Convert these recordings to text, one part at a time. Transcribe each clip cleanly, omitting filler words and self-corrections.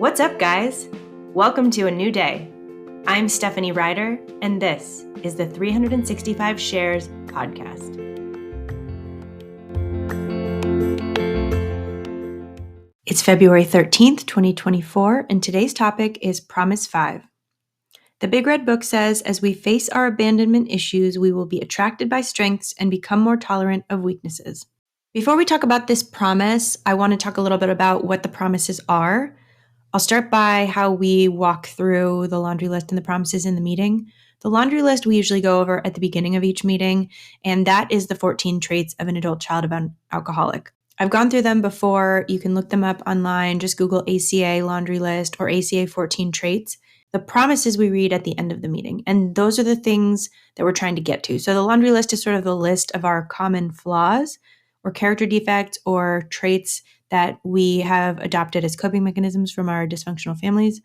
What's up, guys? Welcome to a new day. I'm Stephanie Ryder, and this is the 365 Shares podcast. It's February 13th, 2024, and today's topic is Promise 5. The Big Red Book says, as we face our abandonment issues, we will be attracted by strengths and become more tolerant of weaknesses. Before we talk about this promise, I want to talk a little bit about what the promises are. I'll start by how we walk through the laundry list and the promises in the meeting. The laundry list we usually go over at the beginning of each meeting, and that is the 14 traits of an adult child of an alcoholic. I've gone through them before. You can look them up online. Just Google ACA laundry list or ACA 14 traits. The promises we read at the end of the meeting, and those are the things that we're trying to get to. So the laundry list is sort of the list of our common flaws or character defects or traits that we have adopted as coping mechanisms from our dysfunctional families.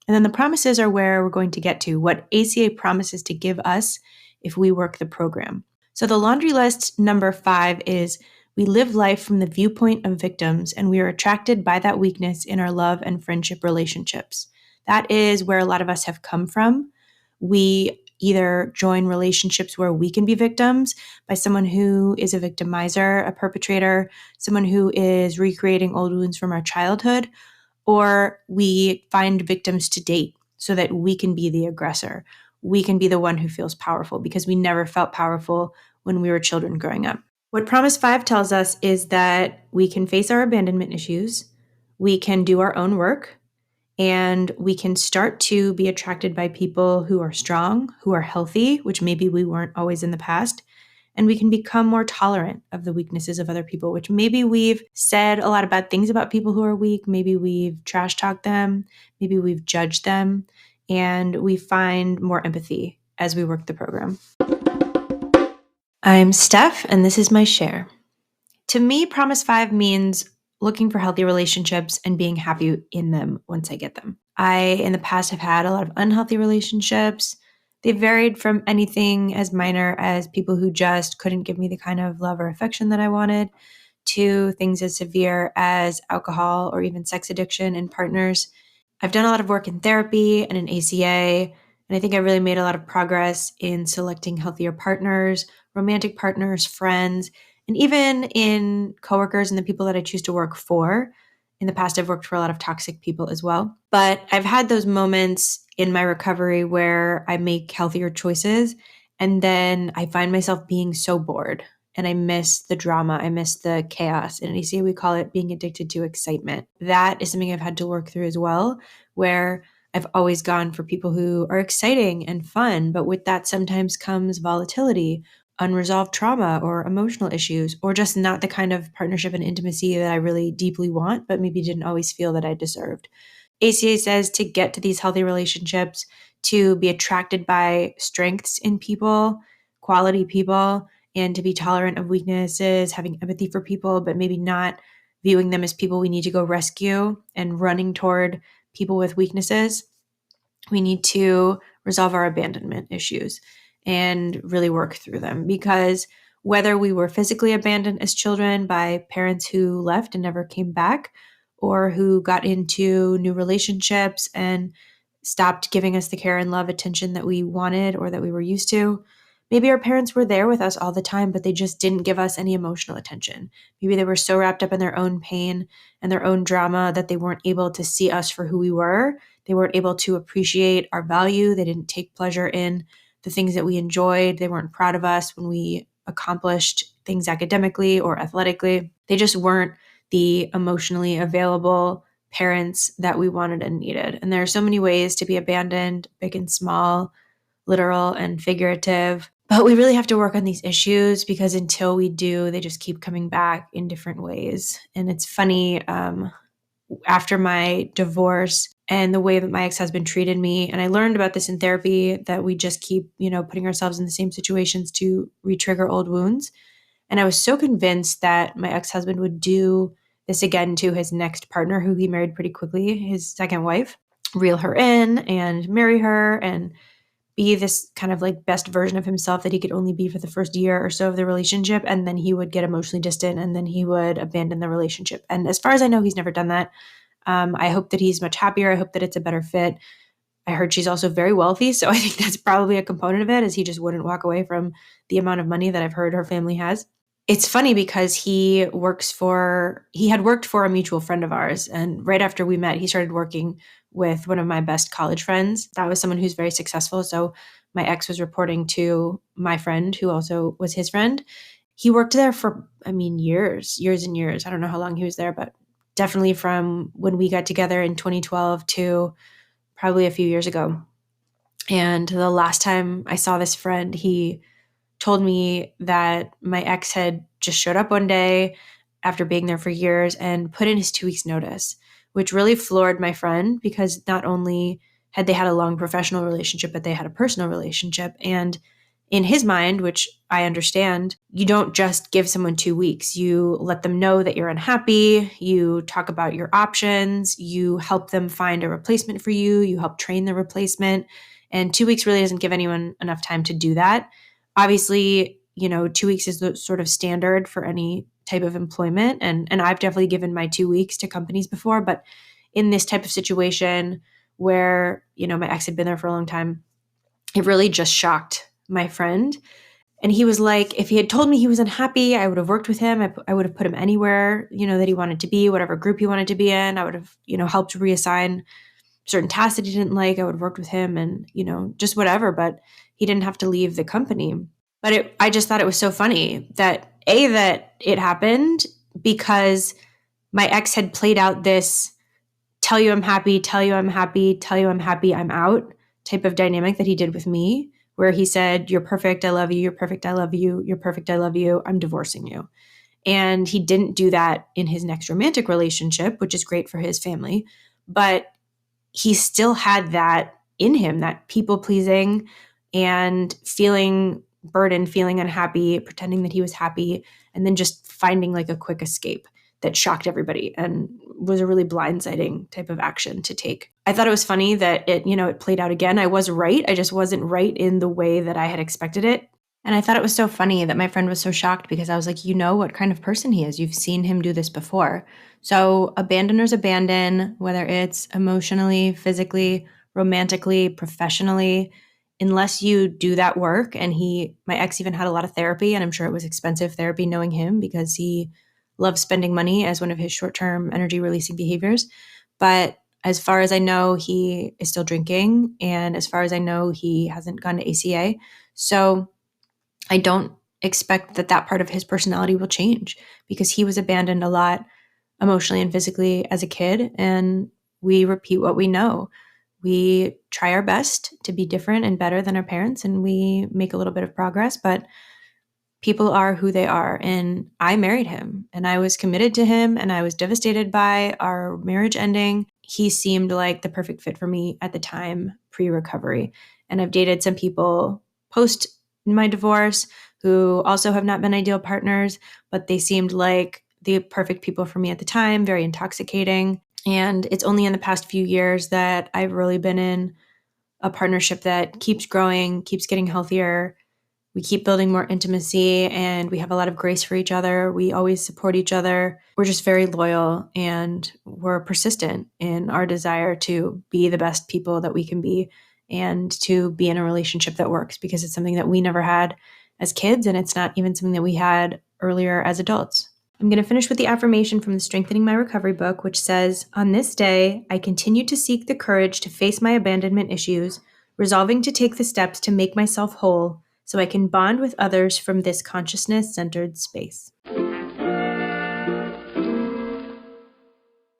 And then the promises are where we're going to get to, what ACA promises to give us if we work the program. So the laundry list number 5 is, we live life from the viewpoint of victims, and we are attracted by that weakness in our love and friendship relationships. That is where a lot of us have come from. We either join relationships where we can be victims by someone who is a victimizer, a perpetrator, someone who is recreating old wounds from our childhood, or we find victims to date so that we can be the aggressor. We can be the one who feels powerful because we never felt powerful when we were children growing up. What Promise 5 tells us is that we can face our abandonment issues, we can do our own work, and we can start to be attracted by people who are strong, who are healthy, which maybe we weren't always in the past. And we can become more tolerant of the weaknesses of other people, which maybe we've said a lot of bad things about people who are weak. Maybe we've trash talked them. Maybe we've judged them. And we find more empathy as we work the program. I'm Steph, and this is my share. To me, Promise 5 means looking for healthy relationships and being happy in them once I get them. I, in the past, have had a lot of unhealthy relationships. They varied from anything as minor as people who just couldn't give me the kind of love or affection that I wanted, to things as severe as alcohol or even sex addiction in partners. I've done a lot of work in therapy and in ACA, and I think I really made a lot of progress in selecting healthier partners, romantic partners, friends, and even in coworkers and the people that I choose to work for. In the past, I've worked for a lot of toxic people as well. But I've had those moments in my recovery where I make healthier choices, and then I find myself being so bored, and I miss the drama. I miss the chaos. In ACA, we call it being addicted to excitement. That is something I've had to work through as well, where I've always gone for people who are exciting and fun, but with that sometimes comes volatility, unresolved trauma or emotional issues, or just not the kind of partnership and intimacy that I really deeply want, but maybe didn't always feel that I deserved. ACA says to get to these healthy relationships, to be attracted by strengths in people, quality people, and to be tolerant of weaknesses, having empathy for people, but maybe not viewing them as people we need to go rescue and running toward people with weaknesses. We need to resolve our abandonment issues and really work through them, because whether we were physically abandoned as children by parents who left and never came back, or who got into new relationships and stopped giving us the care and love, attention that we wanted or that we were used to, maybe our parents were there with us all the time, but they just didn't give us any emotional attention. Maybe they were so wrapped up in their own pain and their own drama that they weren't able to see us for who we were. They weren't able to appreciate our value. They didn't take pleasure in the things that we enjoyed. They weren't proud of us when we accomplished things academically or athletically. They just weren't the emotionally available parents that we wanted and needed. And there are so many ways to be abandoned, big and small, literal and figurative. But we really have to work on these issues, because until we do, they just keep coming back in different ways. And it's funny, after my divorce and the way that my ex-husband treated me, and I learned about this in therapy, that we just keep, putting ourselves in the same situations to re-trigger old wounds. And I was so convinced that my ex-husband would do this again to his next partner, who he married pretty quickly, his second wife, reel her in and marry her and be this kind of like best version of himself that he could only be for the first year or so of the relationship. And then he would get emotionally distant, and then he would abandon the relationship. And as far as I know, he's never done that. I hope that he's much happier. I hope that it's a better fit. I heard she's also very wealthy, so I think that's probably a component of it, as he just wouldn't walk away from the amount of money that I've heard her family has. It's funny because he had worked for a mutual friend of ours. And right after we met, he started working with one of my best college friends. That was someone who's very successful. So my ex was reporting to my friend, who also was his friend. He worked there for, years and years. I don't know how long he was there, but definitely from when we got together in 2012 to probably a few years ago. And the last time I saw this friend, he told me that my ex had just showed up one day after being there for years and put in his 2 weeks notice, which really floored my friend, because not only had they had a long professional relationship, but they had a personal relationship. And in his mind, which I understand, you don't just give someone 2 weeks. You let them know that you're unhappy. You talk about your options. You help them find a replacement for you. You help train the replacement. And 2 weeks really doesn't give anyone enough time to do that. Obviously, 2 weeks is the sort of standard for any type of employment. And I've definitely given my 2 weeks to companies before, but in this type of situation where, my ex had been there for a long time, it really just shocked my friend. And he was like, if he had told me he was unhappy, I would have worked with him. I would have put him anywhere, that he wanted to be, whatever group he wanted to be in. I would have, helped reassign certain tasks that he didn't like. I would have worked with him and, just whatever, but he didn't have to leave the company. But I just thought it was so funny that that it happened because my ex had played out this tell you I'm happy, tell you I'm happy, tell you I'm happy, I'm out type of dynamic that he did with me, where he said, you're perfect, I love you, you're perfect, I love you, you're perfect, I love you, I'm divorcing you. And he didn't do that in his next romantic relationship, which is great for his family. But he still had that in him, that people pleasing and feeling burdened, feeling unhappy, pretending that he was happy, and then just finding like a quick escape that shocked everybody and was a really blindsiding type of action to take. I thought it was funny that it played out again. I was right. I just wasn't right in the way that I had expected it. And I thought it was so funny that my friend was so shocked, because I was like, what kind of person he is. You've seen him do this before. So abandoners abandon, whether it's emotionally, physically, romantically, professionally, unless you do that work. And my ex even had a lot of therapy, and I'm sure it was expensive therapy knowing him, because he loves spending money as one of his short-term energy releasing behaviors. But as far as I know, he is still drinking. And as far as I know, he hasn't gone to ACA. So I don't expect that part of his personality will change, because he was abandoned a lot emotionally and physically as a kid. And we repeat what we know. We try our best to be different and better than our parents, and we make a little bit of progress, but people are who they are. And I married him, and I was committed to him, and I was devastated by our marriage ending. He seemed like the perfect fit for me at the time, pre-recovery. And I've dated some people post my divorce who also have not been ideal partners, but they seemed like the perfect people for me at the time, very intoxicating. And it's only in the past few years that I've really been in a partnership that keeps growing, keeps getting healthier. We keep building more intimacy, and we have a lot of grace for each other. We always support each other. We're just very loyal, and we're persistent in our desire to be the best people that we can be and to be in a relationship that works, because it's something that we never had as kids, and it's not even something that we had earlier as adults. I'm going to finish with the affirmation from the Strengthening My Recovery book, which says, on this day, I continue to seek the courage to face my abandonment issues, resolving to take the steps to make myself whole so I can bond with others from this consciousness-centered space.